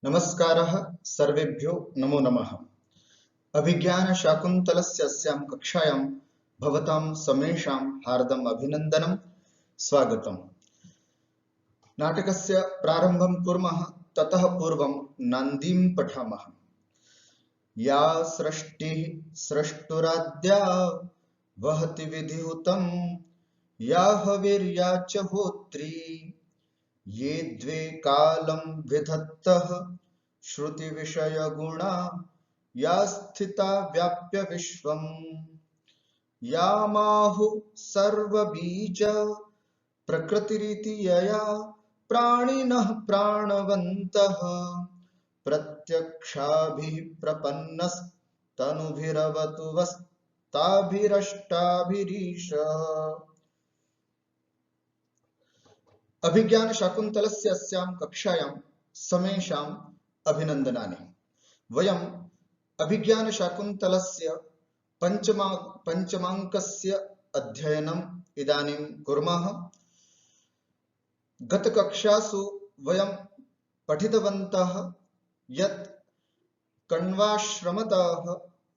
नमस्कारः सर्वेभ्यो नमो नमः। अभिज्ञान शाकुन्तलस्य अस्यां कक्षायां भवतां समेषां हार्दम् अभिनन्दनं स्वागतम्। नाटकस्य प्रारम्भं कुर्मः, ततः पूर्वं नान्दीं पठामः। या सृष्टिः सृष्टुराद्या वहति विधिहुतं, या हविर्या च होत्री, ये द्वे कालं विधत्तः श्रुति विषय गुणा, या स्थिता व्याप्य विश्वम्, या माहु सर्वबीज प्रकृतिरिति यया प्राणिनः प्राणवन्तः, प्रत्यक्षाभिः प्रपन्नस्तनुभिरवतु वस्ताभिरष्टाभिरीशः। अभिज्ञान शाकुन्तलस्य अस्यां कक्षायां समेषाम् अभिनन्दनानि। वयम् अभिज्ञान शाकुन्तलस्य पञ्चमाङ्कस्य अध्ययनम् इदानीं कुर्मः। गतकक्षासु वयं पठितवन्तः यत् कण्वाश्रमतः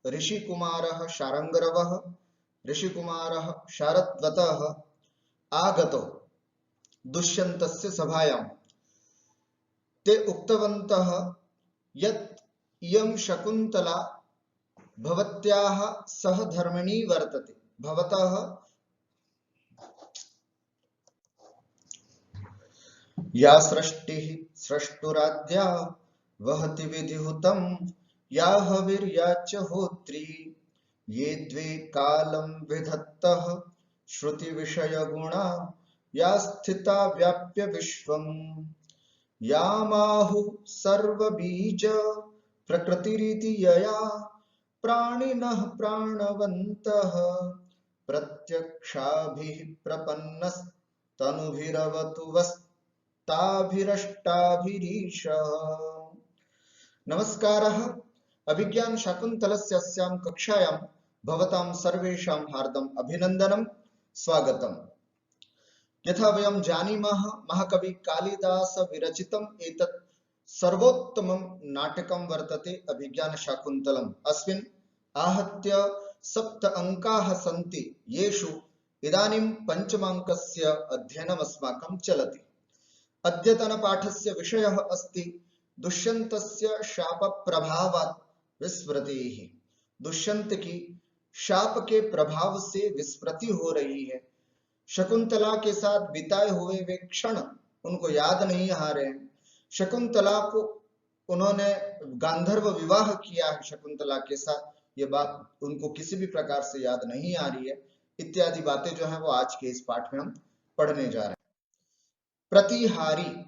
ऋषिकुमारः शारङ्गरवः ऋषिकुमारः शारद्वतः आगतो दुष्यन्तस्य सभायां। ते उक्तवन्तः यत् इयं शकुन्तला भवत्याः सहधर्मिणी वर्तते। भवतः या सृष्टिः सृष्टुराद्या वहति विधिहुतं, या हविर्या च होत्री, ये द्वे कालं विधत्तः श्रुति विषय गुणा, या स्थिता व्याप्य विश्वम्, या माहु सर्वबीज प्रकृतिरिति यया प्राणिनः प्राणवन्तः, प्रत्यक्षाभिः प्रपन्नस्तनुभिरवतु वस्ताभिरष्टाभिरीशः। नमस्कारः। अभिज्ञान शाकुन्तलस्य अस्यां कक्षायां भवतां सर्वेषां हार्दम् अभिनन्दनं स्वागतम्। यथा वयं जानीमः, महाकवि कालिदास विरचितम् एतत् सर्वोत्तमं नाटकं वर्तते अभिज्ञान शाकुन्तलम्। अस्मिन् आहत्य 7 अंकाः सन्ति, येषु इदानीं पञ्चमाङ्कस्य अध्ययनम् अस्माकं चलति। अद्यतनपाठस्य विषयः अस्ति दुष्यन्तस्य शापप्रभावात् विस्मृतिः। दुष्यंत की शाप के प्रभाव से विस्मृति हो रही है। शकुंतला के साथ बिताए हुए वे क्षण उनको याद नहीं आ रहे हैं। शकुंतला को उन्होंने गांधर्व विवाह किया है शकुंतला के साथ, ये बात उनको किसी भी प्रकार से याद नहीं आ रही है। इत्यादि बातें जो है वो आज के इस पाठ में हम पढ़ने जा रहे हैं। प्रतिहारी,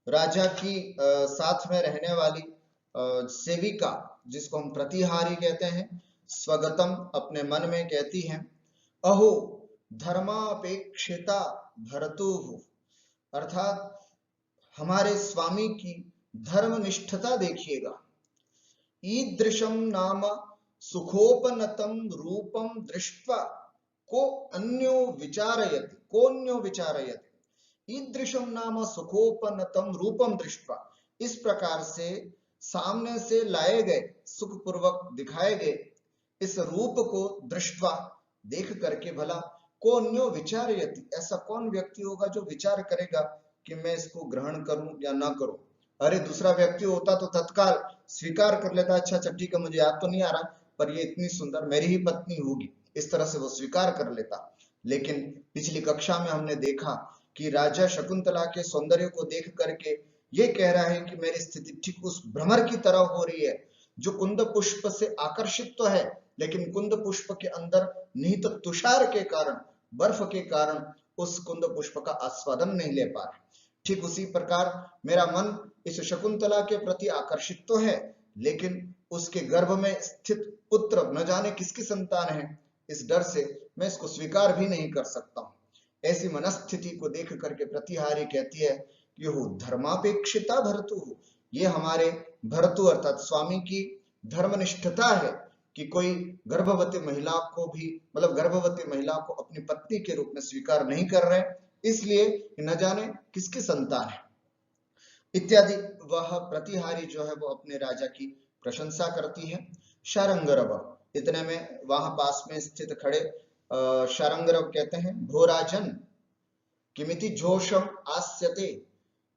राजा की साथ में रहने वाली सेविका, जिसको हम प्रतिहारी कहते हैं, स्वगतम अपने मन में कहती हैं, अहो धर्मापेक्षिता भर्तुः, अर्थात हमारे स्वामी की धर्मनिष्ठता देखिएगा। ईदृशं नाम सुखोपनतं रूपं दृष्ट्वा कोऽन्यो विचारयति। ईदृशं नाम सुखोपनतं रूपं दृष्ट्वा, इस प्रकार से सामने से लाए गए, सुखपूर्वक दिखाए गए इस रूप को दृष्ट्वा, देख करके भला कोन्यो विचारयति, ऐसा कौन व्यक्ति होगा जो विचार करेगा कि मैं इसको ग्रहण करूं या ना करूं। अरे दूसरा व्यक्ति होता तो तत्काल स्वीकार कर लेता, अच्छा अच्छा ठीक है, मुझे याद तो नहीं आ रहा पर ये इतनी सुंदर मेरी ही पत्नी होगी, इस तरह से वो स्वीकार कर लेता। लेकिन पिछली कक्षा में हमने देखा कि राजा शकुंतला के सौंदर्य को देख करके ये कह रहा है कि मेरी स्थिति ठीक उस भ्रमर की तरह हो रही है जो कुंद पुष्प से आकर्षित तो है, लेकिन कुंद पुष्प के अंदर निहित तुषार के कारण, बर्फ के कारण उस कुंद पुष्प का आस्वादन नहीं ले पा रहा। ठीक उसी प्रकार मेरा मन इस शकुंतला के प्रति आकर्षित तो है, लेकिन उसके गर्भ में स्थित पुत्र न जाने किसकी संतान है, इस डर से मैं इसको स्वीकार भी नहीं कर सकता हूं। ऐसी मनस्थिति को देख करके प्रतिहारी कहती है कि हो धर्मापेक्षिता भर्तु, ये हमारे भर्तु अर्थात स्वामी की धर्मनिष्ठता है कि कोई गर्भवती महिला को भी, मतलब गर्भवती महिला को अपनी पत्नी के रूप में स्वीकार नहीं कर रहे, इसलिए न जाने किसकी संतान है। इत्यादि वह प्रतिहारी जो है वो अपने राजा की प्रशंसा करती है। शारंगरव, इतने में वहां पास में स्थित खड़े शारंगरव कहते हैं, भो राजन किमिति जोशम आस्यते,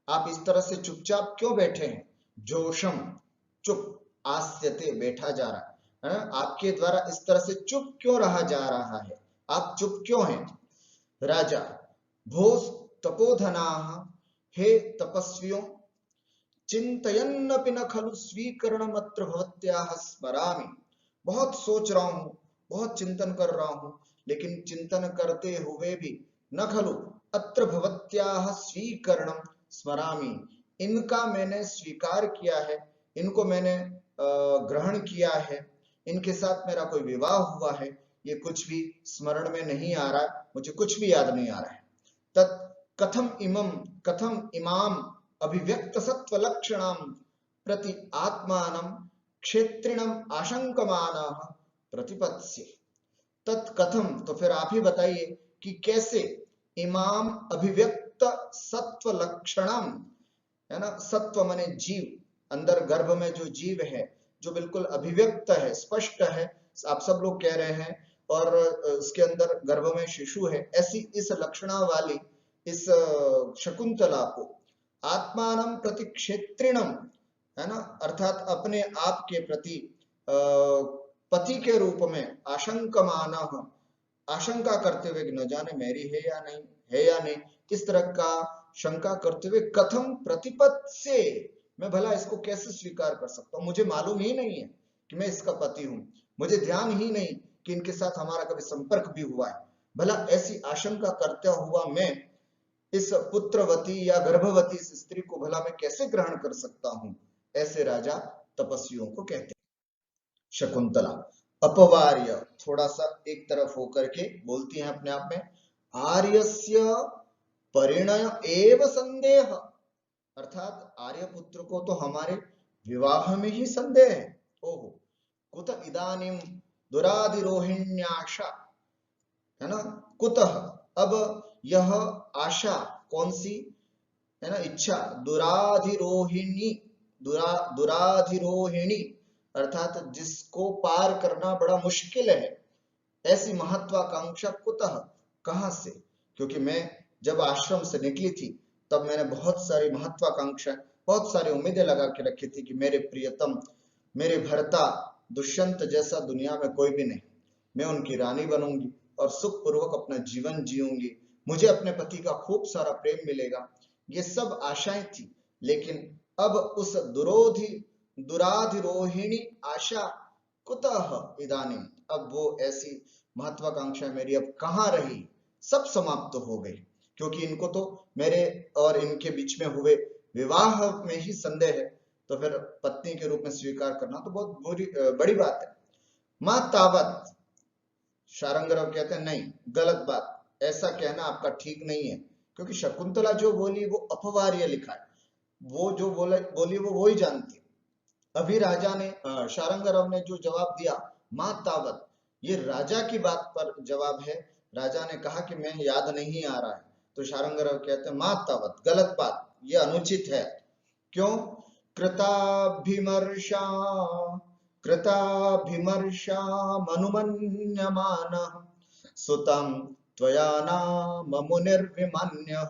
आप इस तरह से चुपचाप क्यों बैठे हैं? जोशम, चुप, आस्यते, बैठा जा रहा है, आपके द्वारा इस तरह से चुप क्यों रहा जा रहा है, आप चुप क्यों हैं? राजा, भो तपोधनाः, हे तपस्वियों, चिंतयन्नपि न खलु स्वीकरणमत्र भवत्याः स्मरामि, बहुत सोच रहा हूं, बहुत चिंतन कर रहा हूं, लेकिन चिंतन करते हुए भी न खलु अत्र भवत्याः स्वीकरणम स्मरामि, इनका मैंने स्वीकार किया है, इनको मैंने ग्रहण किया है, इनके साथ मेरा कोई विवाह हुआ है, ये कुछ भी स्मरण में नहीं आ रहा, मुझे कुछ भी याद नहीं आ रहा है। तत् कथम इमाम अभिव्यक्त सत्व लक्षणाम प्रति आत्मानं क्षेत्रिणम आशंकमानः प्रतिपत्स्य, तत्कथम, तो फिर आप ही बताइए कि कैसे इमाम अभिव्यक्त सत्व लक्षणम, है ना, सत्व माने जीव, अंदर गर्भ में जो जीव है, जो बिल्कुल अभिव्यक्त है, स्पष्ट है, आप सब लोग कह रहे हैं, और उसके अंदर गर्भ में शिशु है, ऐसी इस लक्षणा वाली इस शकुंतला को आत्मानं प्रति क्षेत्रिणम, है ना, अर्थात अपने आप के प्रति पति के रूप में आशंकमान, आशंका करते हुए, न जाने मेरी है या नहीं, है या नहीं, इस तरह का शंका करते हुए, कथम प्रतिपत् से, मैं भला इसको कैसे स्वीकार कर सकता हूं, मुझे मालूम ही नहीं है कि मैं इसका पति हूं, मुझे ध्यान ही नहीं कि इनके साथ हमारा कभी संपर्क भी हुआ है, भला ऐसी आशंका करता हुआ मैं इस पुत्रवती या गर्भवती इस स्त्री को भला मैं कैसे ग्रहण कर सकता हूं, ऐसे राजा तपस्वियों को कहते हैं। शकुंतला अपवार्य, थोड़ा सा एक तरफ होकर के बोलती हैं अपने आप में, आर्यस्य परिणय एव संदेह, अर्थात आर्यपुत्र को तो हमारे विवाह में ही संदेह है। ओहो, कुत इदानीम दुराधिरोहिण्याशा, है ना, कुतः, अब यह आशा कौन सी, है ना, इच्छा, दुराधिरोहिणी, दुराधिरोहिणी अर्थात जिसको पार करना बड़ा मुश्किल है, ऐसी महत्वाकांक्षा कुतः, कहां से, क्योंकि मैं जब आश्रम से निकली थी तब मैंने बहुत सारी महत्वाकांक्षा, बहुत सारी उम्मीदें लगा के रखी थी कि मेरे प्रियतम, मेरे भर्ता दुष्यंत जैसा दुनिया में कोई भी नहीं, मैं उनकी रानी बनूंगी और सुखपूर्वक अपना जीवन जीऊंगी, मुझे अपने पति का खूब सारा प्रेम मिलेगा, ये सब आशाएं थी। लेकिन अब उस दुराधिरोहिणी आशा कुतः इदानीम, अब वो ऐसी महत्वाकांक्षा मेरी अब कहाँ रही, सब समाप्त हो गई, क्योंकि इनको तो मेरे और इनके बीच में हुए विवाह में ही संदेह है, तो फिर पत्नी के रूप में स्वीकार करना तो बहुत बड़ी बात है। मां तावत, शारंगरव कहते हैं नहीं, गलत बात, ऐसा कहना आपका ठीक नहीं है, क्योंकि शकुंतला जो बोली वो अपवार्य लिखा है, वो जो बोली वो ही जानती है। अभी राजा ने, शारंगरव ने जो जवाब दिया मां तावत, ये राजा की बात पर जवाब है, राजा ने कहा कि मैं याद नहीं आ रहा है, तो शारंगरव कहते हैं मां तावत, गलत बात, ये अनुचित है। क्यों? कृताभिमर्शा कृताभिमर्शा मनुमन्यमानः सुतं त्वया नाम मुनिर्विमन्यः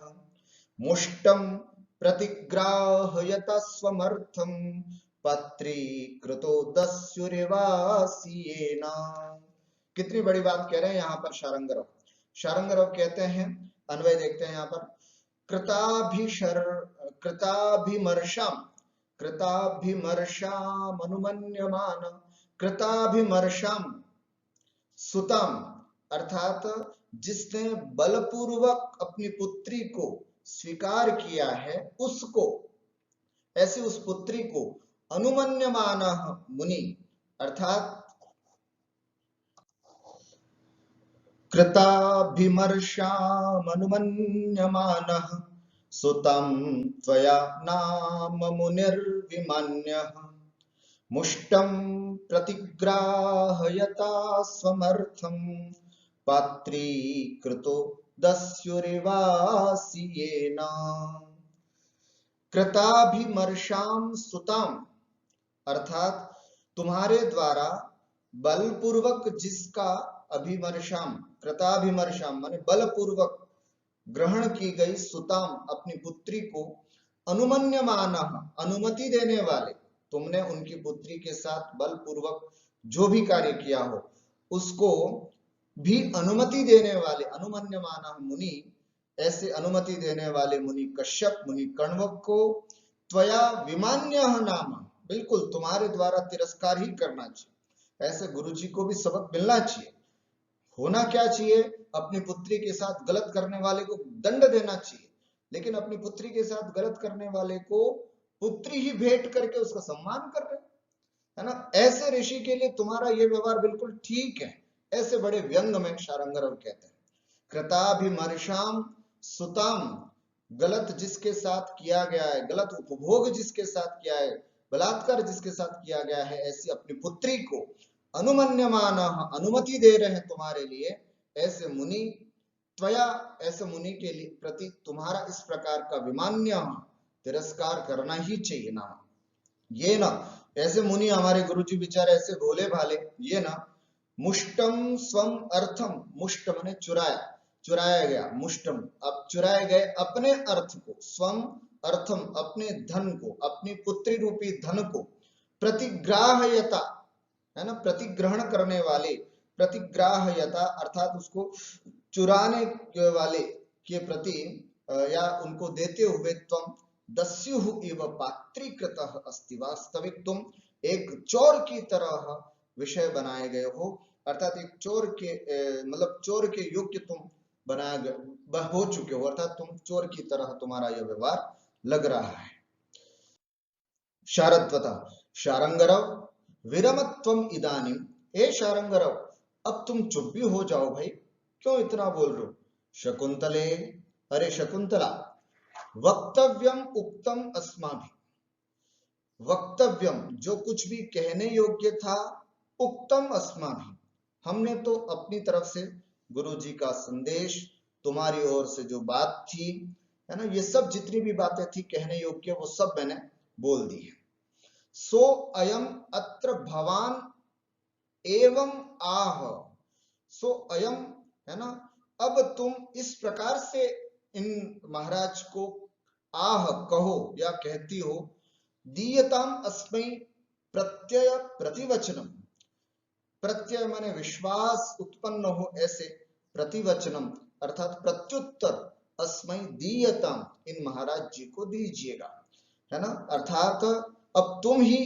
मुष्टं प्रतिग्राहयत स्वमर्थं पत्रीकृतो दस्युरिवासियेन। कितनी बड़ी बात कह रहे हैं यहाँ पर शारंगरव। शारंगरव कहते हैं, अन्वय देखते हैं यहाँ पर, कृताभिमर्शाम, कृताभिमर्शाम अनुमन्यमान, कृताभिमर्शाम सुताम, अर्थात जिसने बलपूर्वक अपनी पुत्री को स्वीकार किया है उसको, ऐसे उस पुत्री को अनुमन्यमान मुनि, अर्थात कृताभिमर्शामनुमन्यमानः सुतं त्वया नाम मुनिर्विमन्यः मुष्टं प्रतिग्राहयता स्वमर्थं पात्रीकृतो दस्युरिवासियेन। कृताभिमर्शाम सुताम, अर्थात तुम्हारे द्वारा बलपूर्वक जिसका, अभिमर्शाम कृताभिमर्शाम माने बलपूर्वक ग्रहण की गई, सुताम अपनी पुत्री को, अनुमन्यमान अनुमति देने वाले, तुमने उनकी पुत्री के साथ बलपूर्वक जो भी कार्य किया हो उसको भी अनुमति देने वाले, अनुमन्यमान मुनि, ऐसे अनुमति देने वाले मुनि कश्यप मुनि कण्वक को, त्वया विमान्य नाम, बिल्कुल तुम्हारे द्वारा तिरस्कार ही करना चाहिए। ऐसे गुरु जी को भी सबक मिलना चाहिए। होना क्या चाहिए, अपनी पुत्री के साथ गलत करने वाले को दंड देना चाहिए, लेकिन अपनी पुत्री के साथ गलत करने वाले को पुत्री ही भेंट करके उसका सम्मान कर रहे, है ना। ऐसे ऋषि के लिए तुम्हारा ये व्यवहार बिल्कुल ठीक है, ऐसे बड़े व्यंग में शारंगरव कहते हैं। कृताभिमर्शाम सुताम, गलत जिसके साथ किया गया है, गलत उपभोग जिसके साथ किया है, बलात्कार जिसके साथ किया गया है, ऐसी अपनी पुत्री को अनुमन्यमान, अनुमति दे रहे हैं तुम्हारे लिए ऐसे मुनि, त्वया ऐसे मुनि के लिए प्रति तुम्हारा इस प्रकार का विमान्य तिरस्कार करना ही चाहिए ना। ये ना ऐसे मुनि हमारे गुरुजी बेचारे ऐसे भोले भाले, ये ना मुष्टम स्वम अर्थम, मुष्ट माने चुराया, चुराया गया, मुष्टम अब चुराए गए अपने अर्थ को, स्वम अर्थम अपने धन को, अपनी पुत्री रूपी धन को, प्रतिग्राहयता है ना, प्रतिग्रहण करने वाले, प्रतिग्राहयता अर्थात उसको चुराने वाले के प्रति या उनको देते हुए, त्वम दस्युः इव पात्रीकृतः अस्ति, वास्तविक तुम एक चोर की तरह विषय बनाए गए हो, अर्थात एक चोर के मतलब चोर के योग्य तुम बनाया हो चुके हो, अर्थात तुम चोर की तरह तुम्हारा यह व्यवहार लग रहा है। शारद्वता शारंगरव विरमत्वम इदानीम, ए शारंगरव अब तुम चुप भी हो जाओ भाई, क्यों इतना बोल रहे हो। शकुंतले, अरे शकुंतला, वक्तव्यम उक्तम अस्माभि, वक्तव्यम जो कुछ भी कहने योग्य था, उक्तम अस्माभि हमने तो अपनी तरफ से गुरु जी का संदेश, तुम्हारी ओर से जो बात थी, है ना, ये सब जितनी भी बातें थी कहने योग्य वो सब मैंने बोल दी है। सो अयम अत्र भवान एवं आह, सो अयम है ना, अब तुम इस प्रकार से इन महाराज को आह कहो या कहती हो, दीयताम अस्मै प्रत्यय प्रतिवचनम, प्रत्यय माने विश्वास उत्पन्न हो ऐसे, प्रतिवचनम अर्थात प्रत्युत्तर, अस्मै दीयताम इन महाराज जी को दीजिएगा, है ना, अर्थात अब तुम ही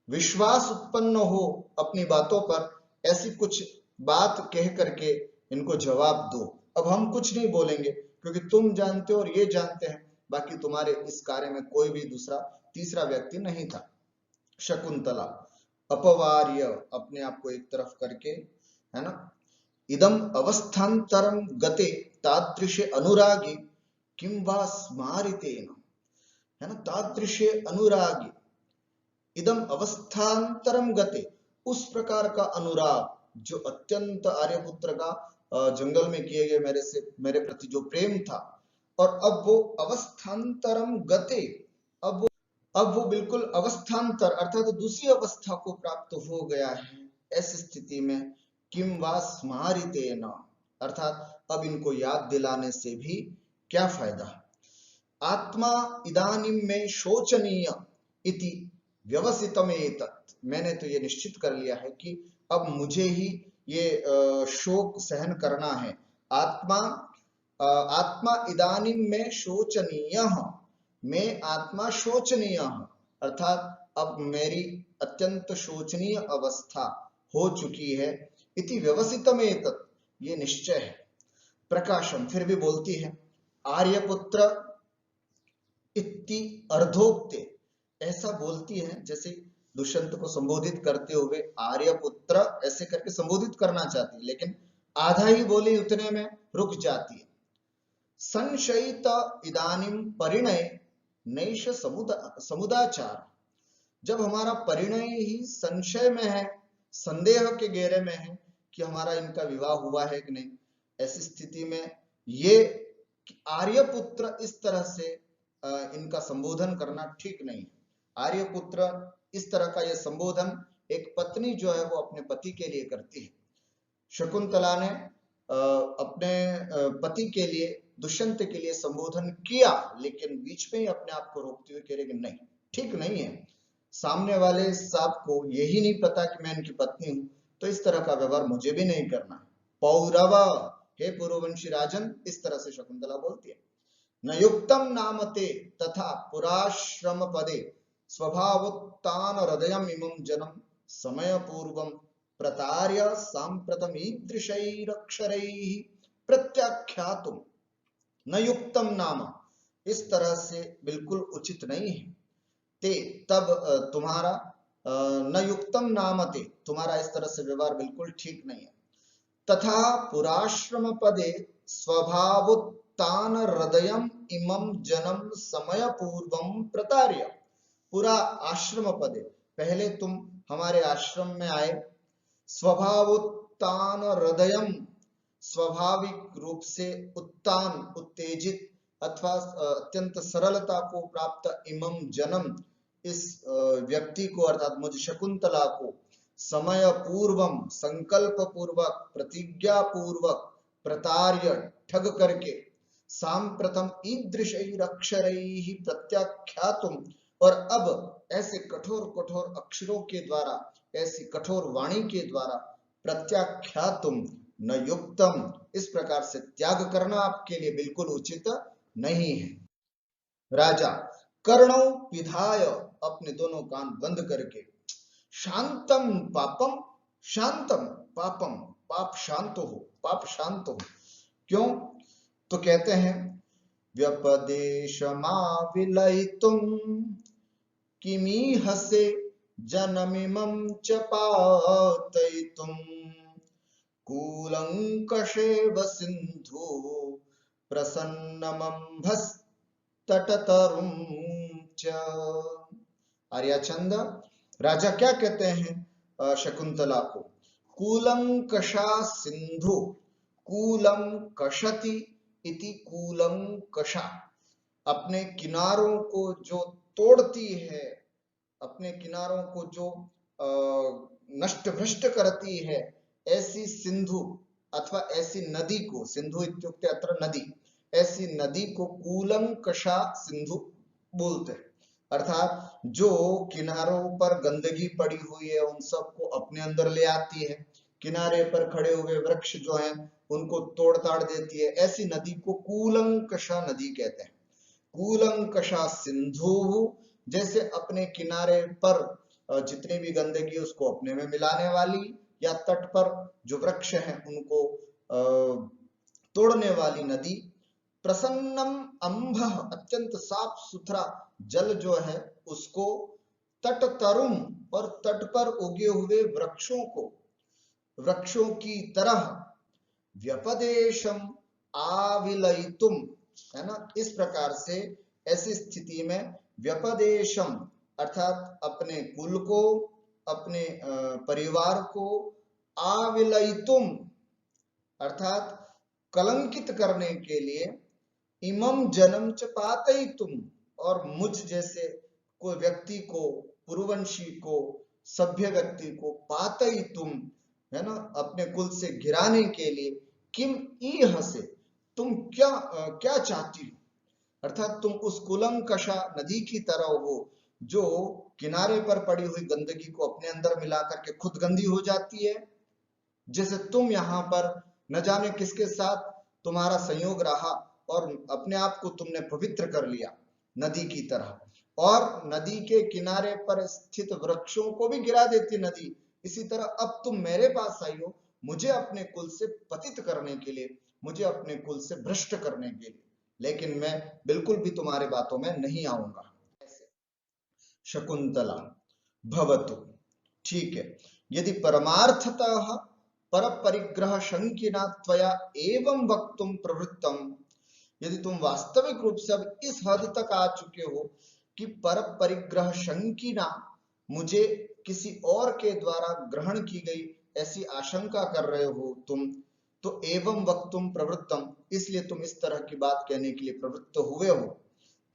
विश्वास उत्पन्न हो अपनी बातों पर, ऐसी कुछ बात कह करके इनको जवाब दो। अब हम कुछ नहीं बोलेंगे क्योंकि तुम जानते हो और ये जानते हैं, बाकी तुम्हारे इस कार्य में कोई भी दूसरा तीसरा व्यक्ति नहीं था। शकुंतला अपवार्य अपने आप को एक तरफ करके, है ना, इदम अवस्थान्तरम गते तादृशे अनुरागी किं वा स्मारितेन, है ना, तादृशे अनुरागी, इदम अवस्थान्तरम गते उस प्रकार का अनुराग जो अत्यंत आर्यपुत्र का जंगल में किए गए मेरे प्रति जो प्रेम था, और अब वो अवस्थान्तरम गते, अब वो बिल्कुल अवस्थान्तर अर्थात दूसरी अवस्था को प्राप्त हो गया है। ऐसी स्थिति में किम वा स्मारितेन अर्थात अब इनको याद दिलाने से भी क्या फायदा। आत्मा इदानीं में शोचनीय इति व्यवसितमेतत्, मैंने तो ये निश्चित कर लिया है कि अब मुझे ही ये शोक सहन करना है। आत्मा इदानीं में शोचनीय, मैं आत्मा शोचनीय अर्थात अब मेरी अत्यंत शोचनीय अवस्था हो चुकी है। इति व्यवसितमेतत् ये निश्चय है। प्रकाशम फिर भी बोलती है, आर्यपुत्र इति अर्धोक्ते, ऐसा बोलती है जैसे दुष्यंत को संबोधित करते हुए आर्यपुत्र ऐसे करके संबोधित करना चाहती है, लेकिन आधा ही बोली उतने में रुक जाती है। संशयित इदानीं परिणय नैष समुदाचार, जब हमारा परिणय ही संशय में है, संदेह के घेरे में है कि हमारा इनका विवाह हुआ है कि नहीं, ऐसी स्थिति में ये आर्यपुत्र इस तरह से इनका संबोधन करना ठीक नहीं है। आर्यपुत्र, इस तरह का यह संबोधन एक पत्नी जो है वो अपने पति के लिए करती है। शकुंतला ने अपने पति के लिए, दुष्यंत के लिए संबोधन किया, लेकिन बीच में ही अपने आप को रोकते हुए कह रहे कि नहीं, ठीक नहीं है, सामने वाले साहब को यही नहीं पता कि मैं इनकी पत्नी हूं, तो इस तरह का व्यवहार मुझे भी नहीं करना है। पौरव, हे पूर्ववंशी राजन, इस तरह से शकुंतला बोलती है। न युक्तम नामते तथा पुराश्रम पदे स्वभावोत्तान हृदयम इमं जनम समय पूर्वम प्रतार्य सांप्रतम ईदृशैरक्षरैः प्रत्याख्यातुम। न युक्तम नाम, इस तरह से बिल्कुल उचित नहीं है। ते, तब तुम्हारा, न युक्तम नामते, तुम्हारा इस तरह से व्यवहार बिल्कुल ठीक नहीं है। तथा पुराश्रम पदे स्वभावोत्तान हृदयम इमं जनम समय पूर्वम प्रतार्य। पूरा आश्रम पदे, पहले तुम हमारे आश्रम में आए, स्वभावोत्तान हृदयम, स्वाभाविक रूप से उत्तान, उत्तेजित अथवा अत्यंत सरलता को प्राप्त इमं जनम, इस व्यक्ति को अर्थात मुझ शकुंतला को, समय पूर्वम, संकल्प पूर्वक, प्रतिज्ञा पूर्वक, प्रतार्य, ठग करके, सांप्रतम ईदृशैरक्षरैः प्रत्याख्यातुम, और अब ऐसे कठोर कठोर अक्षरों के द्वारा, ऐसी कठोर वाणी के द्वारा, प्रत्याख्यातुम न युक्तम, इस प्रकार से त्याग करना आपके लिए बिल्कुल उचित नहीं है। राजा कर्णों पिधाय, अपने दोनों कान बंद करके, शांतम पापम, शांतम पापम, पाप शांत हो, पाप शांत हो। क्यों? तो कहते हैं व्यपदेशमाविलयितुं किमीहसे जनमिमं च पातयितुं कूलंकषेव सिन्धु प्रसन्नमंभस्तटतरुं च। आर्याचंद, राजा क्या कहते हैं शकुंतला को? कूलंकषा सिंधु, कूलम कषति इति कूलंकषा, अपने किनारों को जो तोड़ती है, अपने किनारों को जो नष्ट भ्रष्ट करती है, ऐसी सिंधु अथवा ऐसी नदी को, सिंधु इत्युक्ते अत्र नदी, ऐसी नदी को कूलंकषा सिंधु बोलते हैं। अर्थात जो किनारों पर गंदगी पड़ी हुई है उन सबको अपने अंदर ले आती है, किनारे पर खड़े हुए वृक्ष जो हैं उनको तोड़ ताड़ देती है, ऐसी नदी को कूलंकषा नदी कहते हैं। कूलंकषा सिंधु, जैसे अपने किनारे पर जितनी भी गंदगी उसको अपने में मिलाने वाली, या तट पर जो वृक्ष हैं उनको तोड़ने वाली नदी। प्रसन्नम अंभ, अत्यंत साफ सुथरा जल जो है उसको, तट तरुम, और तट पर उगे हुए वृक्षों को, वृक्षों की तरह, व्यपदेशम आविलयितुम, है ना, इस प्रकार से, ऐसी स्थिति में व्यपदेशम अर्थात अपने कुल को, अपने परिवार को, आविलयितुम अर्थात कलंकित करने के लिए, इमं जनम च पातयितुम, और मुझ जैसे कोई व्यक्ति को, पुरुवंशी को, सभ्य व्यक्ति को, पातयितुम, है ना, अपने कुल से गिराने के लिए, किम ईह से, तुम क्या क्या चाहती हो, अर्थात तुम उस कुलंकषा नदी की तरह हो जो किनारे पर पड़ी हुई गंदगी को अपने अंदर मिला करके खुद गंदी हो जाती है। जैसे तुम यहाँ पर न जाने किसके साथ तुम्हारा संयोग रहा और अपने आप को तुमने पवित्र कर लिया नदी की तरह, और नदी के किनारे पर स्थित वृक्षों को भी गिरा देती नदी, इसी तरह अब तुम मेरे पास आई हो मुझे अपने कुल से पतित करने के लिए, मुझे अपने कुल से भ्रष्ट करने के लिए, लेकिन मैं बिल्कुल भी तुम्हारे बातों में नहीं आऊंगा। शकुंतला भवतु, ठीक है, यदि परमार्थतः पर परिग्रह शंकिना त्वया एवं वक्तुम प्रवृत्तम, यदि तुम वास्तविक रूप से अब इस हद तक आ चुके हो कि पर परिग्रह शंकिना, मुझे किसी और के द्वारा ग्रहण की गई ऐसी आशंका कर रहे हो तुम, तो एवं वक्तुम प्रवृत्तम, इसलिए तुम इस तरह की बात कहने के लिए प्रवृत्त हुए हो।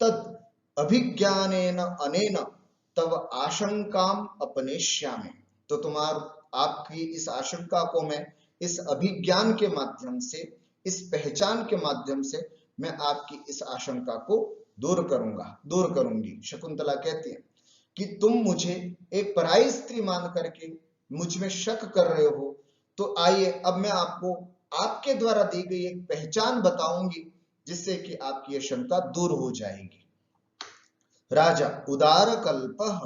तद अभिज्ञानेन अनेन तव आशंकाम अपनेष्यामि। तो आपकी इस आशंका को मैं इस अभिज्ञान के माध्यम से, इस पहचान के माध्यम से मैं आपकी इस आशंका को दूर करूंगी। शकुंतला कहती है कि तुम मुझे एक पराई स्त्री मान करके मुझ में शक कर रहे हो, तो आइए अब मैं आपको आपके द्वारा दी गई एक पहचान बताऊंगी जिससे कि आपकी यह शंका दूर हो जाएगी। राजा उदार कल्पः,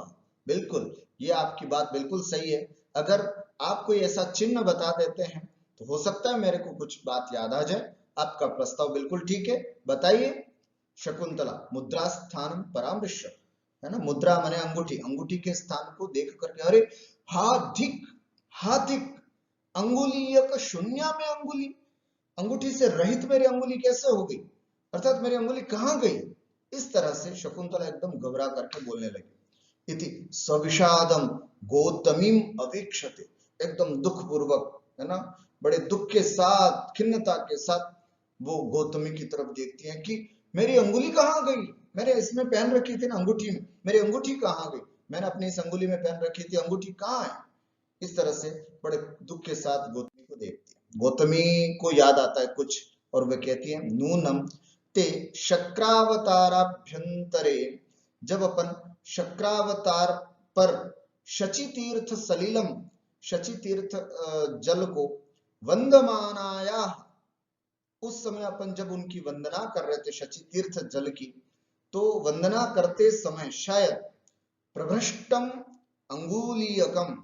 बिल्कुल ये आपकी बात बिल्कुल सही है। अगर आप कोई ऐसा चिन्ह बता देते हैं तो हो सकता है मेरे को कुछ बात याद आ जाए। आपका प्रस्ताव बिल्कुल ठीक है, बताइए। शकुंतला मुद्रा स्थान परामृश्य, है ना, मुद्रा माने अंगूठी, अंगूठी के स्थान को देख करके, अरे हाधिक अंगुलीयक शून्य में अंगुली, अंगूठी से रहित मेरी अंगुली कैसे हो गई, अर्थात मेरी अंगुली कहां गई। इस तरह से शकुंतला एकदम घबरा करके बोलने लगी। इति सविषादम गौतमीम अवीक्षते, एकदम दुख पूर्वक, है ना, बड़े दुख के साथ, खिन्नता के साथ वो गौतमी की तरफ देखती हैं कि मेरी अंगुली कहां गई, मैंने इसमें पहन रखी थी ना अंगूठी में, मेरी अंगूठी कहां गई, मैंने अपनी इस अंगुली में पहन रखी थी, अंगूठी कहां है। इस तरह से बड़े दुख के साथ गौतमी को देखती है। गौतमी को याद आता है कुछ और वह कहती है नूनम ते शक्रावताराभ्यंतरे, जब अपन शक्रावतार पर शची तीर्थ सलिलम, शची तीर्थ जल को वंदमानाया, उस समय अपन जब उनकी वंदना कर रहे थे शची तीर्थ जल की, तो वंदना करते समय शायद प्रभृष्टम अंगुलीयकम,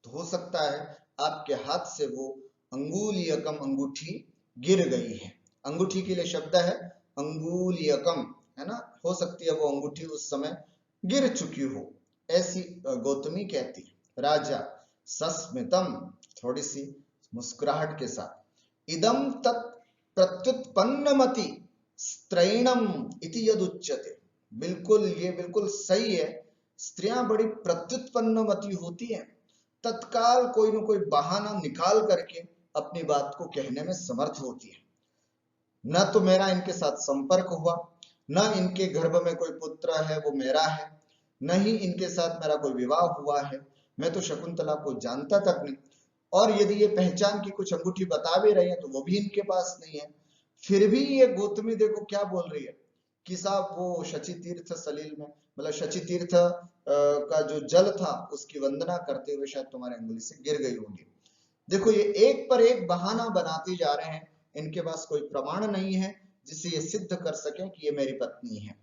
तो हो सकता है आपके हाथ से वो अंगुलीयकम अंगूठी गिर गई है। अंगूठी के लिए शब्द है अंगुलीयकम, है ना, हो सकती है वो अंगूठी उस समय गिर चुकी हो, ऐसी गौतमी कहती। राजा सस्मितम, थोड़ी सी मुस्कुराहट के साथ, इदम तत् प्रत्युत्पन्नमति स्त्रैणम इति यद उच्यते, बिल्कुल ये बिल्कुल सही है। स्त्रियां बड़ी प्रत्युत्पन्नमति होती हैं, तत्काल कोई ना कोई बहाना निकाल करके अपनी बात को कहने में समर्थ होती है। न तो मेरा इनके साथ संपर्क हुआ, न इनके गर्भ में कोई पुत्र है वो मेरा है, न ही इनके साथ मेरा कोई विवाह हुआ है, मैं तो शकुंतला को जानता तक नहीं, और यदि ये पहचान की कुछ अंगूठी बता भी रही है तो वो भी इनके पास नहीं है। फिर भी ये गौतमी देखो क्या बोल रही है कि साहब वो शची तीर्थ सलील में, मतलब शची तीर्थ का जो जल था उसकी वंदना करते हुए शायद तुम्हारी अंगुली से गिर गई होगी। देखो ये एक पर एक बहाना बनाते जा रहे हैं, इनके पास कोई प्रमाण नहीं है जिससे ये सिद्ध कर सके कि ये मेरी पत्नी है।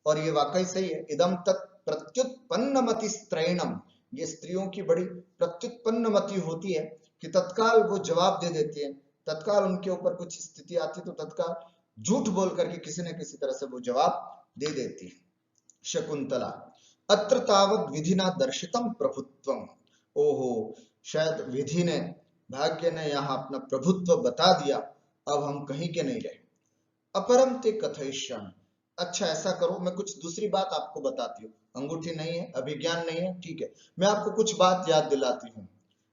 और ये वाकई सही है, इदम तत् प्रत्युत्पन्नमति स्त्रैणम, ये स्त्रियों की बड़ी प्रत्युत्पन्नमति होती है कि तत्काल वो जवाब दे देती है, तत्काल उनके ऊपर कुछ स्थिति आती तो तत्काल झूठ बोल करके किसी न किसी तरह से वो जवाब दे देती है। शकुंतला अत्र तावत विधिना दर्शितम प्रभुत्वम, ओहो शायद विधि ने, भाग्य ने यहाँ अपना प्रभुत्व बता दिया, अब हम कहीं के नहीं रहे। अपरम ते कथयिष्यामि, अच्छा ऐसा करो मैं कुछ दूसरी बात आपको बताती हूँ, अंगूठी नहीं है, अभिज्ञान नहीं है, ठीक है, मैं आपको कुछ बात याद दिलाती हूँ।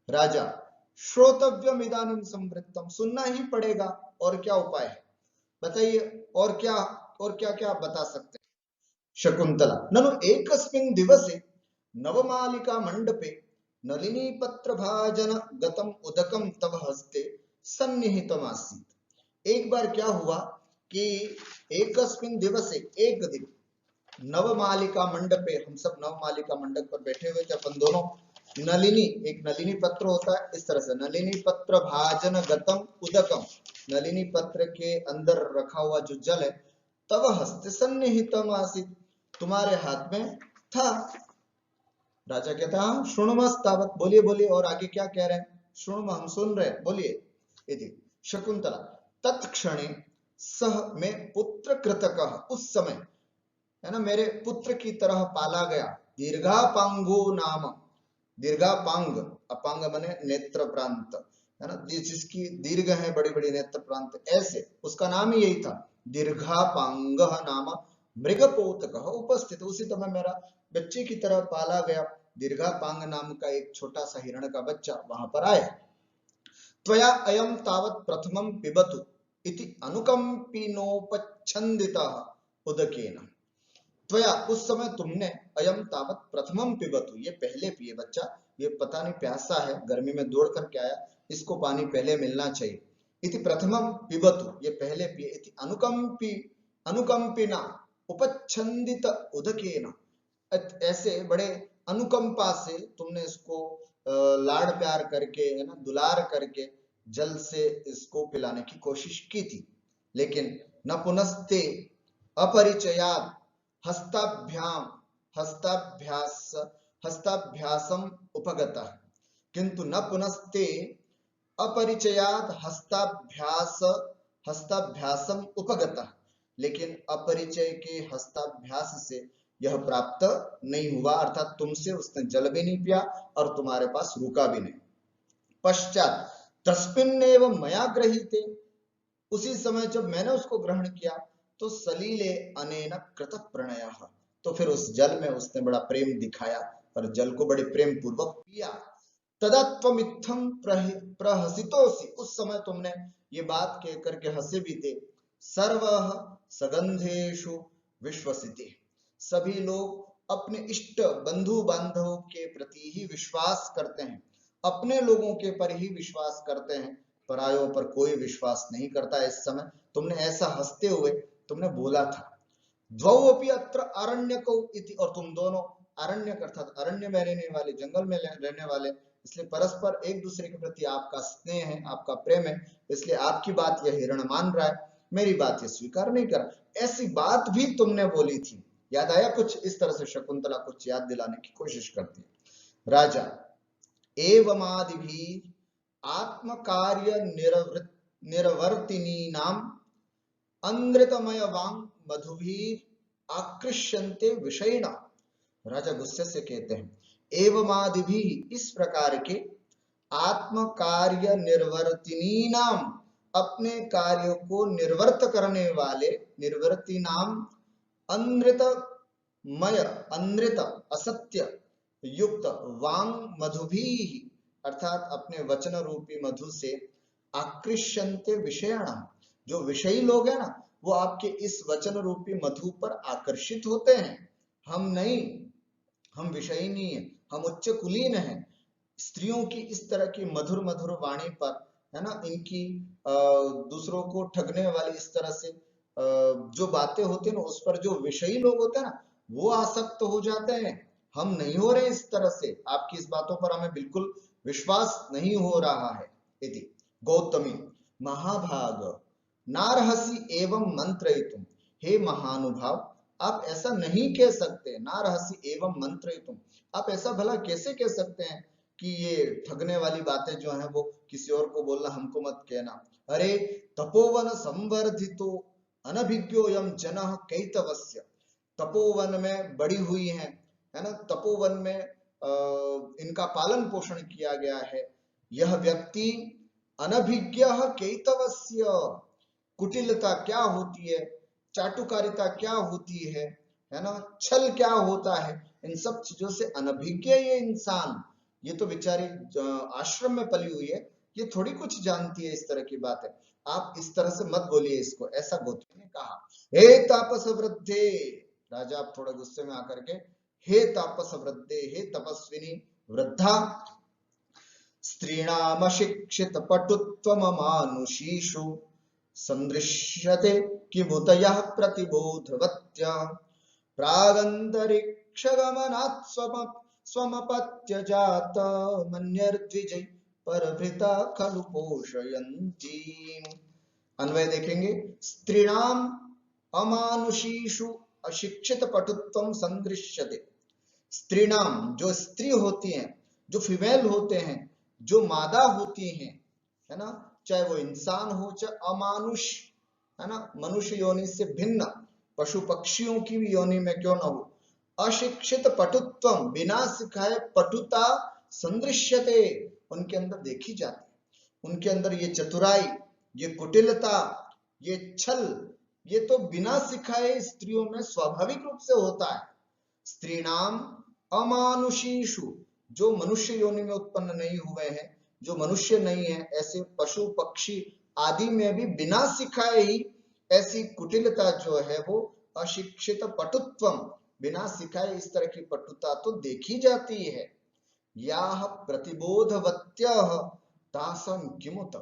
राजा श्रोतव्यम इदानीं संवृत्तम, सुनना ही पड़ेगा, और क्या उपाय है बताइए, और क्या क्या आप बता सकते हैं। शकुंतला ननु एकस्मिन् दिवसे नवमालिका मंडपे नलिनी पत्र भाजन गतम उदकम तव हस्ते सन्निहितम आसीत्। एक बार क्या हुआ कि एकस्मिन् दिवसे, एक दिन, नवमालिका मंडपे, हम सब नवमालिका मंडप पर बैठे हुए थे अपन दोनों, नलिनी, एक नलिनी पत्र होता है, इस तरह से नलिनी पत्र भाजन गतम उदकम, नलिनी पत्र के अंदर रखा हुआ जो जल है, तव हस्ते सन्निहितम आसीत्, तुम्हारे हाथ में था। राजा कहता है शृणुमस्तावत्, बोलिए बोलिए, और आगे क्या कह रहे हैं, शृणुम हम सुन रहे हैं, बोलिए। यदि शकुंतला तत्क्षणे सह में पुत्र कृतकः, उस समय, है ना, मेरे पुत्र की तरह पाला गया, दीर्घापांगो नाम, दीर्घापांग, अपांग माने नेत्र प्रांत, है ना, जिसकी दीर्घ है बड़ी बड़ी नेत्र प्रांत, ऐसे उसका नाम ही यही था, दीर्घापांग नाम मृगपोतक उपस्थित, उसी समय मेरा बच्चे की तरह पाला गया दीर्घापांग नाम का एक छोटा सा हिरण का बच्चा वहां पर आया। त्वया अयम तावत प्रथमम पिबतु इति अनुकंपिनोपच्छंदितः उदकेन, त्वया उस समय तुमने अयम तावत प्रथमम पिबतु ये पहले पिए बच्चा, ये पता नहीं प्यासा है, गर्मी में दौड़ करके आया, इसको पानी पहले मिलना चाहिए। इति प्रथमम पिबतु ये पहले पिए। इति अनुकंपिना उपच्छंदित उदकेन ऐसे बड़े अनुकंपा से तुमने इसको लाड़ प्यार करके है ना, दुलार करके जल से इसको पिलाने की कोशिश की थी। लेकिन न पुनस्ते अपरिचयात हस्ताभ्याम हस्ताभ्यासम उपगता, किंतु न पुनस्ते अपरिचयात हस्ताभ्यासम उपगता, लेकिन अपरिचय के हस्ताभ्यास से यह प्राप्त नहीं हुआ, अर्थात तुमसे उसने जल भी नहीं पिया और तुम्हारे पास रुका भी नहीं। पश्चात तस्मिन्नेव मया गृहीते, उसी समय जब मैंने उसको ग्रहण किया तो सलीले अनेन कृत प्रणय, तो फिर उस जल में उसने बड़ा प्रेम दिखाया और जल को बड़े प्रेम पूर्वक पिया। तदा त्वमित्थं प्रहसितोसि, उस समय तुमने ये बात कह करके हंसे भी थे। सर्वः सगंधेषु विश्वसिते, सभी लोग अपने इष्ट बंधु बांधवों के प्रति ही विश्वास करते हैं, अपने लोगों के पर ही विश्वास करते हैं, परायों पर कोई विश्वास नहीं करता। इस समय तुमने ऐसा हंसते हुए तुमने बोला था। द्वौ अपि अत्र अरण्यकौ इति, और तुम दोनों अरण्यक अर्थात अरण्य में रहने वाले, जंगल में रहने वाले, इसलिए परस्पर एक दूसरे के प्रति आपका स्नेह है, आपका प्रेम है, इसलिए आपकी बात यह हिरण मान रहा है, मेरी बात यह स्वीकार नहीं कर। ऐसी बात भी तुमने बोली थी। याद आया कुछ? इस तरह से शकुंतला कुछ याद दिलाने की कोशिश करती है। राजा एवमादिभी आत्म कार्य निर्वर्तिनी नाम अमृतमय वांग मधुभीर आकृष्यन्ते विषयिणा। राजा गुस्से से कहते हैं, एवमादिभी इस प्रकार के आत्म कार्य निर्वर्तिनी नाम अपने कार्यों को निर्वर्त करने वाले, निर्वर्ति नाम अनृतमय अनृत असत्य युक्त वांग मधुभी अर्थात अपने वचन रूपी मधु से आकृष्यन्ते विषयाणाम, जो विषयी लोग हैं ना वो आपके इस वचन रूपी मधु पर आकर्षित होते हैं। हम नहीं, हम विषयी नहीं है, हम उच्च कुलीन हैं। स्त्रियों की इस तरह की मधुर मधुर वाणी पर है ना, इनकी दूसरों को ठगने वाली इस तरह से जो बातें होती है ना, उस पर जो विषयी लोग होते हैं ना वो आसक्त हो जाते हैं। हम नहीं हो रहे इस तरह से, आपकी इस बातों पर हमें बिल्कुल विश्वास नहीं हो रहा है। इति गौतमी महाभाग नारहसी एवं मंत्रयितुम, हे महानुभाव आप ऐसा नहीं कह सकते। नारहसी एवं मंत्रयितुम, आप ऐसा भला कैसे कह सकते हैं कि ये ठगने वाली बातें जो हैं वो किसी और को बोलना, हमको मत कहना। अरे तपोवन संवर्धितो अनभिज्ञोयम जनः कैतवस्य, तपोवन में बड़ी हुई है ना, तपोवन में इनका पालन पोषण किया गया है। यह व्यक्ति अनभिज्ञ कैतवस्य, कुटिलता क्या होती है, चाटुकारिता क्या होती है ना, छल क्या होता है, इन सब चीजों से अनभिज्ञ ये इंसान, ये तो बेचारी आश्रम में पली हुई है, ये थोड़ी कुछ जानती है इस तरह की बात है। आप इस तरह से मत बोलिए इसको, ऐसा गौतमी ने कहा। हे तापस वृद्धे, राजा आप थोड़ा गुस्से में आकर के, हे तापस वृद्धे, हे तपस्विनी वृद्धा, स्त्रीणामशिक्षित पटुत्वममानुषीषु संदृश्यते किमुतयः प्रतिबोधवत्या प्रागन्तरिक्षगमनात् स्वमपत्यजात मन्यर्द्विजै परभृता खलु पोषयन्ति। अन्वय देखेंगे, स्त्रीणाम अमानुषीषु अशिक्षित पटुत्वम संदृश्यते, स्त्रीणाम जो स्त्री होती हैं, जो फीमेल होते हैं, जो मादा होती हैं, है ना, चाहे वो इंसान हो चाहे अमानुष, है ना, मनुष्य योनि से भिन्न पशु पक्षियों की भी योनि में क्यों ना हो, अशिक्षित पटुत्वम बिना सिखाए पटुता संदृश्यते, उनके अंदर देखी जाती है। उनके अंदर ये चतुराई, ये कुटिलता, ये छल, ये तो बिना सिखाए स्त्रियों में स्वाभाविक रूप से होता है। स्त्रीणाम अमानुषीषु, जो मनुष्य योनि में उत्पन्न नहीं हुए हैं, जो मनुष्य नहीं है, ऐसे पशु पक्षी आदि में भी बिना सिखाए ही ऐसी कुटिलता जो है वो अशिक्षित पटुत्वम, बिना सिखाए इस तरह की पटुता तो देखी जाती है। याह प्रतिबोधवत्यः तासं किमुत,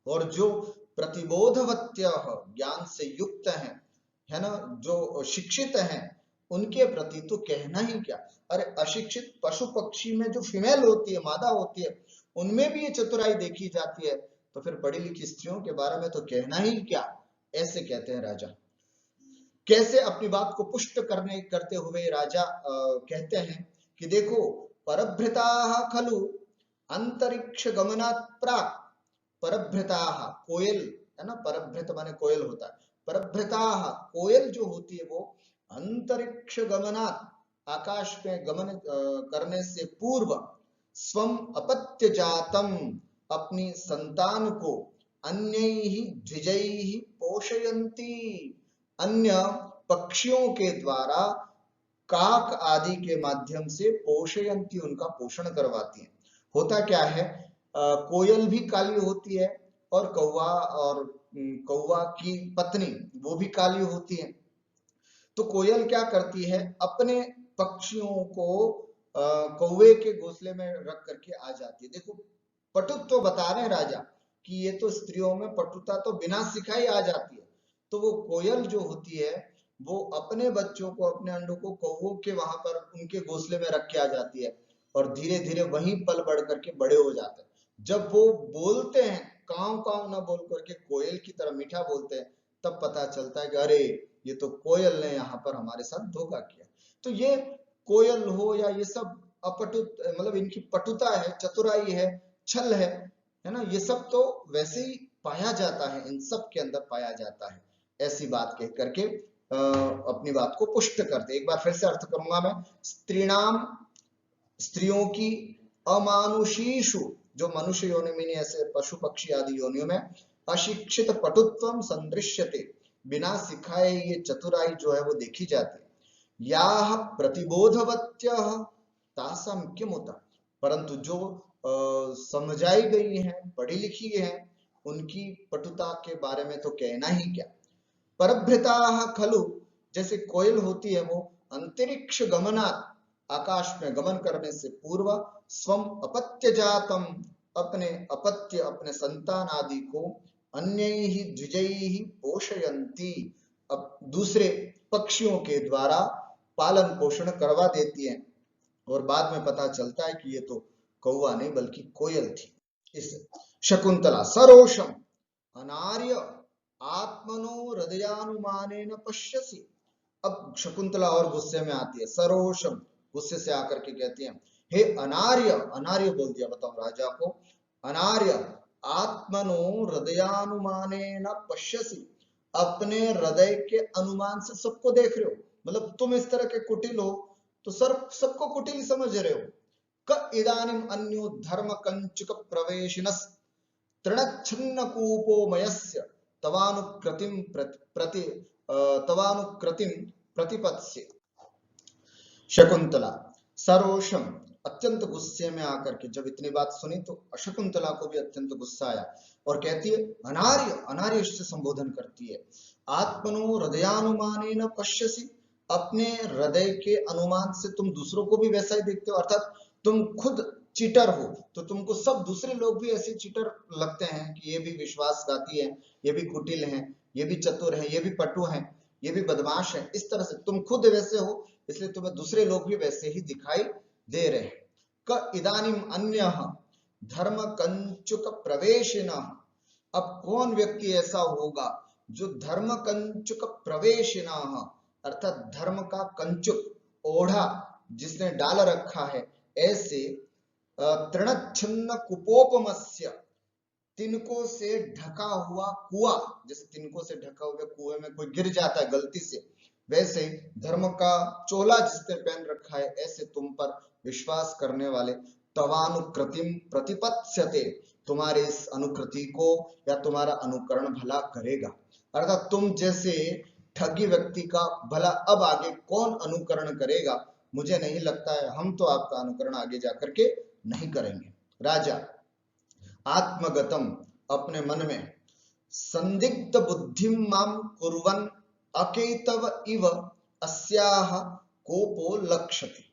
और जो प्रतिबोधवत्यः ज्ञान से युक्त है ना, जो शिक्षित हैं, उनके प्रति तो कहना ही क्या। अरे अशिक्षित पशु पक्षी में जो फीमेल होती है, मादा होती है, उनमें भी ये चतुराई देखी जाती है, तो फिर पढ़ी लिखी स्त्रियों के बारे में तो कहना ही क्या। ऐसे कहते हैं राजा। कैसे अपनी बात को पुष्ट करते हुए राजा कहते हैं कि देखो, परभृताः खलु अंतरिक्ष गमनात् प्राक्, परभृताः कोयल है ना, परभृत माने कोयल होता है, परभृताः कोयल जो होती है वो अंतरिक्ष गमनात्, आकाश में गमन करने से पूर्व, स्वम अपत्य जातम, अपनी संतान को, अन्यैहि द्विजैहि पोषयन्ति, अन्य पक्षियों के द्वारा, काक आदि के माध्यम से पोषयन्ति, उनका पोषण करवाती है। होता क्या है, कोयल भी काली होती है और कौवा की पत्नी वो भी काली होती है। तो कोयल क्या करती है, अपने पक्षियों को कौवे के घोंसले में रख करके आ जाती है। देखो पटुत्व बता रहे हैं राजा कि ये तो स्त्रियों में पटुता तो बिना सिखाई आ जाती है। तो वो कोयल जो होती है वो अपने बच्चों को, अपने अंडों को कौवों के वहां पर उनके घोंसले में रख के आ जाती है, और धीरे धीरे वहीं पल बढ़ करके बड़े हो जाते हैं। जब वो बोलते हैं, काव काव ना बोल करके कोयल की तरह मीठा बोलते हैं, तब पता चलता है कि अरे ये तो कोयल ने यहाँ पर हमारे साथ धोखा किया। तो ये कोयल हो या ये सब अपटुत, मतलब इनकी पटुता है, चतुराई है, छल है ना, ये सब तो वैसे ही पाया जाता है, इन सब के अंदर पाया जाता है। ऐसी बात कह करके अपनी बात को पुष्ट करते। एक बार फिर से अर्थ करूंगा मैं, स्त्रीणाम, स्त्रियों की, अमानुषीषु, जो मनुष्य योनि में, ऐसे पशु पक्षी आदि योनियों में, अशिक्षित पटुत्वम संदृश्यते, बिना सिखाए ये चतुराई जो है वो देखी जाती है। याह प्रतिबोधवत्यः तासाम किमुत, परंतु जो समझाई गई है, पढ़ी लिखी है, उनकी पटुता के बारे में तो कहना ही क्या। परभृताः खलु, जैसे कोयल होती है वो अंतरिक्ष गमनात्, आकाश में गमन करने से पूर्व, स्वम अपत्य जातम, अपने अपत्य, अपने संतान आदि को, अन्यैहि द्विजैहि पोषयन्ति, अब दूसरे पक्षियों के द्वारा पालन पोषण करवा देती है। और बाद में पता चलता है कि ये तो कौवा नहीं बल्कि कोयल थी। इस शकुंतला सरोषम अनार्य आत्मनो हृदयानुमानेन पश्यसि, अब शकुंतला और गुस्से में आती है, सरोषम गुस्से से आकर के कहती है, हे अनार्य, अनार्य बोल दिया बताओ राजा को, अनार्य आत्मनो हृदयानुमानेन पश्यसि, अपने हृदय के अनुमान से सबको देख रहे हो, मतलब तुम इस तरह के कुटिल हो तो सबको कुटिल समझ रहे हो। क इदानीम अन्यो धर्म कंचुक प्रवेशिनस् तृणच्छन्न कूपो मयस्य तवानुकृतिम तवानुकृतिम प्रतिपत्स्य। शकुंतला सरोषम, अत्यंत गुस्से में आकर के जब इतनी बात सुनी तो शकुंतला को भी अत्यंत गुस्सा आया और कहती है अनार्य, अनार्य से संबोधन करती है। आत्मनो हृदयानुमानेन पश्यसि, अपने हृदय के अनुमान से तुम दूसरों को भी वैसा ही देखते हो, अर्थात तुम खुद चीटर हो तो तुमको सब दूसरे लोग भी ऐसे चीटर लगते हैं कि ये भी विश्वासघाती है, ये भी कुटिल है, ये भी चतुर है, ये भी पटु है, ये भी बदमाश है। इस तरह से तुम खुद वैसे हो, इसलिए तुम्हें दूसरे लोग भी वैसे ही दिखाई दे रहे हैं। क इदानीम अन्यः धर्म कंचुक प्रवेशिनः, अब कौन व्यक्ति ऐसा होगा जो धर्म कंचुक प्रवेशिनः, अर्थात धर्म का कंचुक, ओढ़ा जिसने डाल रखा है, ऐसे तृणच्छन्न कुपोपमस्य, तिनकों से ढका हुआ कुआं, जैसे तिनकों से ढका हुआ कुएं में कोई गिर जाता है गलती से, वैसे धर्म का चोला जिसने पहन रखा है, ऐसे तुम पर विश्वास करने वाले, तवानुकृतिम प्रतिपत्स्यते, तुम्हारे इस अनुकृति को या तुम्हारा अनुकरण भला करेगा। अर्थात तुम जैसे ठगी व्यक्ति का भला अब आगे कौन अनुकरण करेगा, मुझे नहीं लगता है, हम तो आपका अनुकरण आगे जाकर के नहीं करेंगे। राजा आत्मगतम, अपने मन में, संदिग्ध बुद्धिम माम कुर्वन अकेतव इव अस्याह कोपो लक्षते।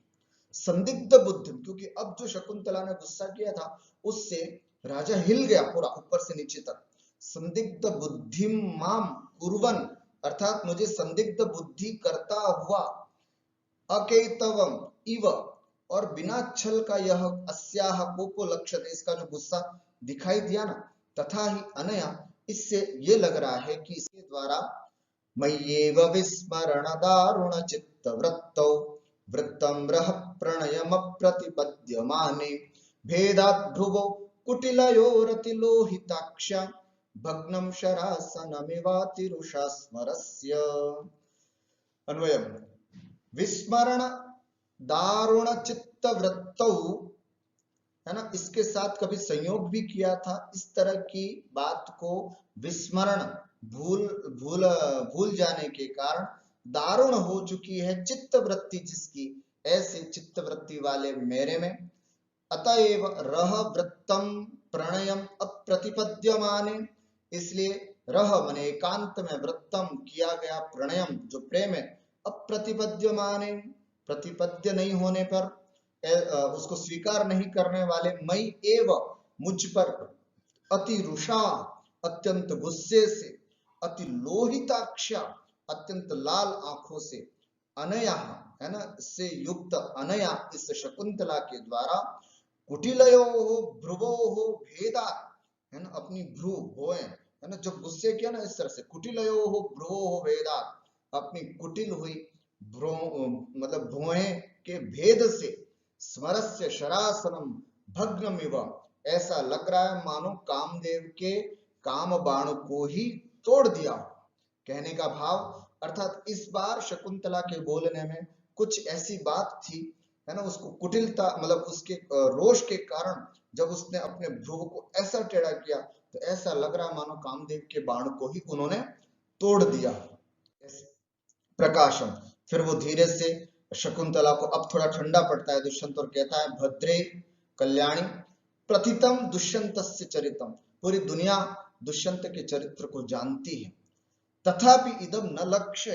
संदिग्ध बुद्धि, क्योंकि अब जो शकुंतला ने गुस्सा किया था उससे राजा हिल गया पूरा ऊपर से नीचे तक। संदिग्ध बुद्धि माम कुर्वन, अर्थात मुझे संदिग्ध बुद्धि करता हुआ, अकेतवम इव, और बिना छल का यह अस्याह कोपो लक्षते, इसका जो गुस्सा दिखाई दिया ना, तथा ही अनया, इससे ये लग रहा है कि इसके द्वारा मय्येव विस्मरण दारुण चित्त वृत्तौ वृत्तं रह प्रणयम प्रतिपद्यमाने भेदात् भ्रुवो कुटिलयोरतिलोहिताक्ष भग्नं शरासनमिवातिरुषा स्मरस्य। अन्वयम् विस्मरण दारुण चित्त वृत्तौ, है ना, इसके साथ कभी संयोग भी किया था। इस तरह की बात को विस्मरण, भूल भूल भूल जाने के कारण दारुण हो चुकी है चित्त वृत्ति जिसकी, ऐसे चित्त वृत्ति वाले मेरे में। अतएव रह वृत्तम प्रणयम अप्रतिपद्यमाने, इसलिए रह मने एकांत में, वृत्तम किया गया, प्रणयम जो प्रेम है, अप्रतिपद्यमाने प्रतिपद्य नहीं होने पर, उसको स्वीकार नहीं करने वाले, मई एव मुझ पर, अति रुषा अत्यंत गुस्से से, अति लोहिताक्षा अत्यंत लाल आंखों से, अनया, है ना, से युक्त अनया, इस शकुंतला के द्वारा, कुटिलयो भ्रुवो भेदा, है ना, अपनी भ्रू भुएं, है ना, जब गुस्से किया ना इस तरह से, कुटिलयो भ्रुवो भेदा, अपनी कुटिल हुई भ्रू, मतलब भुएं के भेद से, स्मरस्य शरासनम भग्नमिव, ऐसा लग रहा है मानो कामदेव के काम बाण को ही तोड़ दिया। कहने का भाव, अर्थात इस बार शकुंतला के बोलने में कुछ ऐसी बात थी, है ना, उसको कुटिलता, मतलब उसके रोष के कारण जब उसने अपने भ्रुव को ऐसा टेढ़ा किया तो ऐसा लग रहा मानो कामदेव के बाण को ही उन्होंने तोड़ दिया। प्रकाशम, फिर वो धीरे से शकुंतला को, अब थोड़ा ठंडा पड़ता है दुष्यंत, और कहता है भद्रे कल्याणी प्रथितम दुष्यंतस्य चरितम, पूरी दुनिया दुष्यंत के चरित्र को जानती है। तथापि इदम न लक्ष्य,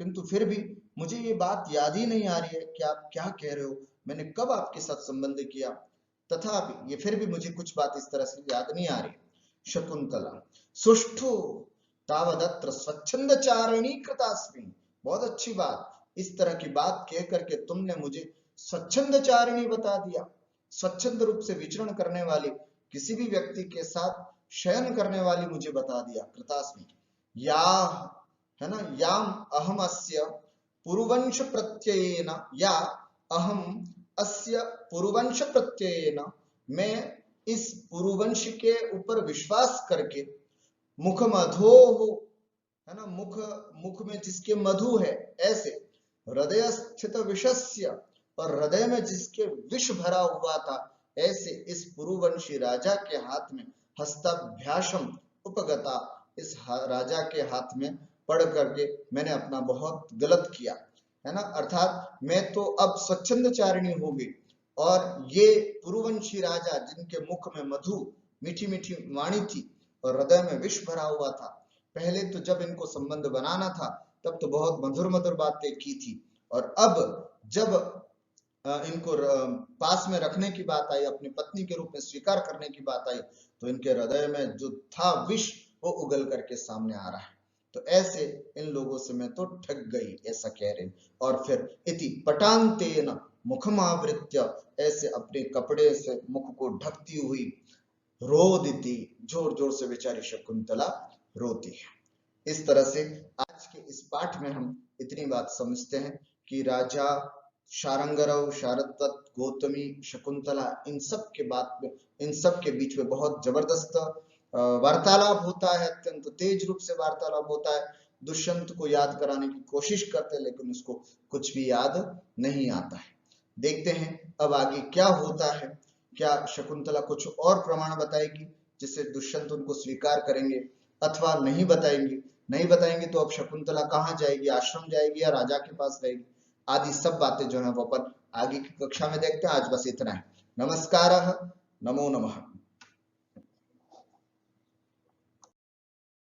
किंतु फिर भी मुझे ये बात याद ही नहीं आ रही है कि आप क्या कह रहे हो, मैंने कब आपके साथ संबंध किया। तथापि ये फिर भी मुझे कुछ बात इस तरह से याद नहीं आ रही। शकुंतला सुष्ठु तावदत्र स्वच्छंद चारिणी कृतास्मि, बहुत अच्छी बात, इस तरह की बात कह करके तुमने मुझे स्वच्छंद चारिणी बता दिया, स्वच्छंद रूप से विचरण करने वाली, किसी भी व्यक्ति के साथ शयन करने वाली मुझे बता दिया। कृतास्मि या, है ना, याम अहम अस्य पुरुवंश प्रत्ययेन, या अहम अस्य पुरुवंश प्रत्ययेन, मैं इस पुरुवंश के ऊपर विश्वास करके, मुख मधो हो, है ना, मुख में जिसके मधु है, ऐसे हृदय स्थित विषस्य, और हृदय में जिसके विष भरा हुआ था, ऐसे इस पुरुवंशी राजा के हाथ में हस्ताभ्यासम उपगता, इस राजा के हाथ में पढ़ करके मैंने अपना बहुत गलत किया, है ना, अर्थात मैं तो अब स्वच्छंदचारिणी हो गई, और ये पुरुवंशी राजा जिनके मुख में मधु, मीठी मीठी वाणी थी और हृदय में विष भरा हुआ था, पहले तो जब इनको संबंध बनाना था तब तो बहुत मधुर मधुर बातें की थी, और अब जब इनको पास में रखने की बात आई, अपनी पत्नी के रूप में स्वीकार करने की बात आई, तो इनके हृदय में जो था विष वो उगल करके सामने आ रहा है। तो ऐसे इन लोगों से मैं तो ठग गई, ऐसा कह रहे। और फिर इति पटांतेन मुखमावृत्य, ऐसे अपने कपड़े से मुख को ढकती हुई, रोदिति, जोर जोर से बेचारी शकुंतला रोती है। इस तरह से आज के इस पाठ में हम इतनी बात समझते हैं कि राजा शारंगरव, शारद्वत, गौतमी, शकुंतला, इन सब के बीच में बहुत जबरदस्त वार्तालाप होता है, अत्यंत तेज रूप से वार्तालाप होता है। दुष्यंत को याद कराने की कोशिश करते हैं लेकिन उसको कुछ भी याद नहीं आता है। देखते हैं अब आगे क्या होता है, क्या शकुंतला कुछ और प्रमाण बताएगी जिससे दुष्यंत उनको स्वीकार करेंगे, अथवा नहीं बताएंगे। नहीं बताएंगे तो अब शकुंतला कहाँ जाएगी, आश्रम जाएगी या राजा के पास रहेगी, आदि सब बातें जो है वो अपन आगे की कक्षा में देखते हैं। आज बस इतना है। नमस्कारः, नमो नमः।